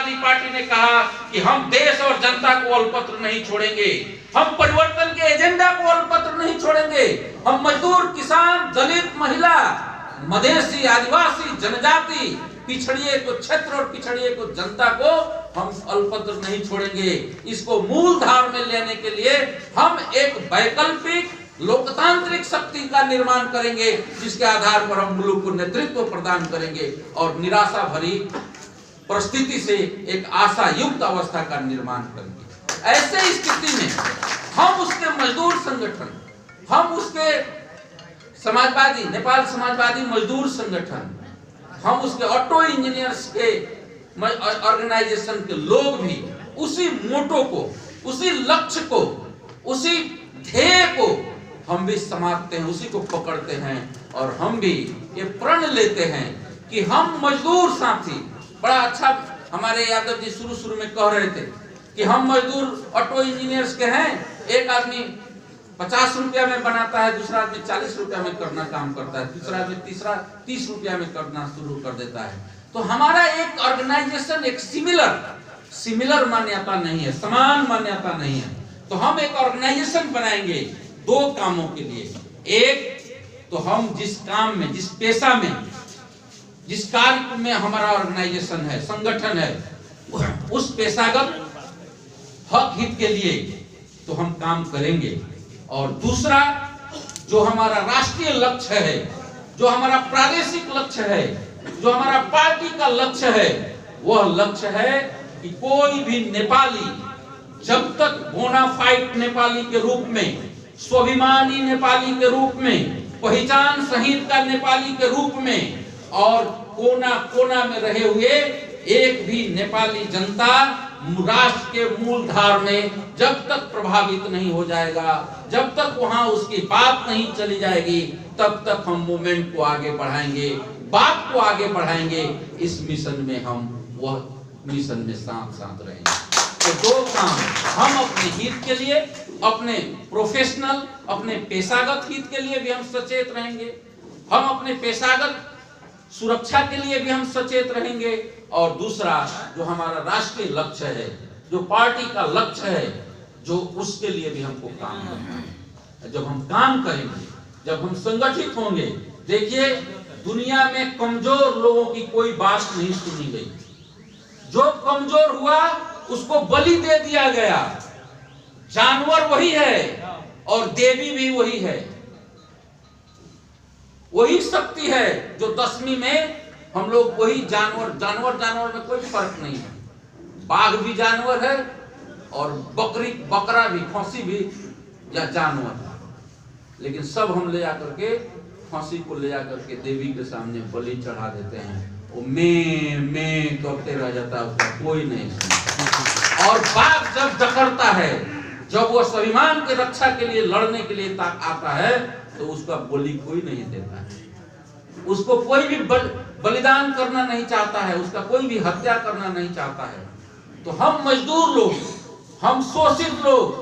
Samajwadi party ने कहा कि हम देश और जनता को अल्पत्र नहीं छोड़ेंगे, हम परिवर्तन के एजेंडा को अल्पत्र नहीं छोड़ेंगे, हम मजदूर, किसान, दलित, महिला, मधेसी, आदिवासी, जनजाति, पिछड़िए को क्षेत्र और पिछड़िए को जनता को हम अल्पत्र नहीं छोड़ेंगे। इसको मूल धार में लेने के लिए हम एक वैकल्पिक लोकतांत्रिक शक्ति का निर्माण करेंगे, जिसके आधार पर हम मुल्क को नेतृत्व प्रदान करेंगे और निराशा भरी परिस्थिति से एक आशा युक्त अवस्था का निर्माण करेंगे। ऐसे स्थिति में हम उसके मजदूर संगठन, हम उसके समाजवादी, नेपाल समाजवादी मजदूर संगठन, हम उसके ऑटो इंजीनियर्स के ऑर्गेनाइजेशन के लोग भी उसी मोटो को, उसी लक्ष्य को, उसी ध्येय को हम भी समाप्त हैं, उसी को पकड़ते हैं और हम भी ये प्रण लेते हैं कि हम मजदूर साथी, बड़ा अच्छा हमारे यादव जी शुरू में कह रहे थे कि हम मजदूर ऑटो इंजीनियर्स के हैं, एक आदमी 50 रुपया में बनाता है, दूसरा आदमी 40 रुपया में करना काम करता है, तीसरा आदमी 30 रुपया में करना शुरू कर देता है। तो हमारा एक ऑर्गेनाइजेशन एक सिमिलर मान्यता नहीं है, समान मान्यता नहीं है। तो हम एक ऑर्गेनाइजेशन बनाएंगे दो कामों के लिए। एक तो हम जिस काम में, जिस पेशा में, जिस कार्य में हमारा ऑर्गेनाइजेशन है, संगठन है, उस पेशागत हक हित के लिए तो हम काम करेंगे। और दूसरा जो हमारा राष्ट्रीय लक्ष्य है, जो हमारा प्रादेशिक लक्ष्य है, जो हमारा पार्टी का लक्ष्य है, वह लक्ष्य है कि कोई भी नेपाली जब तक बोनाफाइड नेपाली के रूप में, स्वाभिमानी नेपाली के रूप में, पहचान सहित का नेपाली के रूप में और कोना कोना में रहे हुए एक भी नेपाली जनता राष्ट्र के मूल धार में जब तक प्रभावित नहीं हो जाएगा, जब तक वहां उसकी बात नहीं चली जाएगी, तब तक हम मूवमेंट को आगे बढ़ाएंगे, बात को आगे बढ़ाएंगे। इस मिशन में हम वह मिशन में साथ रहेंगे। तो दो काम, हम अपने हित के लिए, अपने प्रोफेशनल, अपने पेशागत हित के लिए भी हम सचेत रहेंगे, हम अपने पेशागत सुरक्षा के लिए भी हम सचेत रहेंगे, और दूसरा जो हमारा राष्ट्रीय लक्ष्य है, जो पार्टी का लक्ष्य है, जो उसके लिए भी हमको काम करना है। जब हम काम करेंगे, जब हम संगठित होंगे, देखिए दुनिया में कमजोर लोगों की कोई बात नहीं सुनी गई। जो कमजोर हुआ उसको बलि दे दिया गया। जानवर वही है और देवी भी वही है, वही शक्ति है जो 10वीं में हम लोग वही जानवर में कोई फर्क नहीं है। बाघ भी जानवर है और बकरा भी, खसी भी या जानवर है, लेकिन सब हम ले जाकर के फांसी को ले जाकर के देवी के सामने बलि चढ़ा देते हैं। वो मैं करते रह जाता है, उसका कोई नहीं सुनता। और बाघ जब डकरता है, जब वो स्वाभिमान की रक्षा के लिए लड़ने के लिए आता है, तो उसका बलि कोई नहीं देता है, उसको कोई भी बलिदान करना नहीं चाहता है, उसका कोई भी हत्या करना नहीं चाहता है। तो हम मजदूर लोग, हम शोषित लोग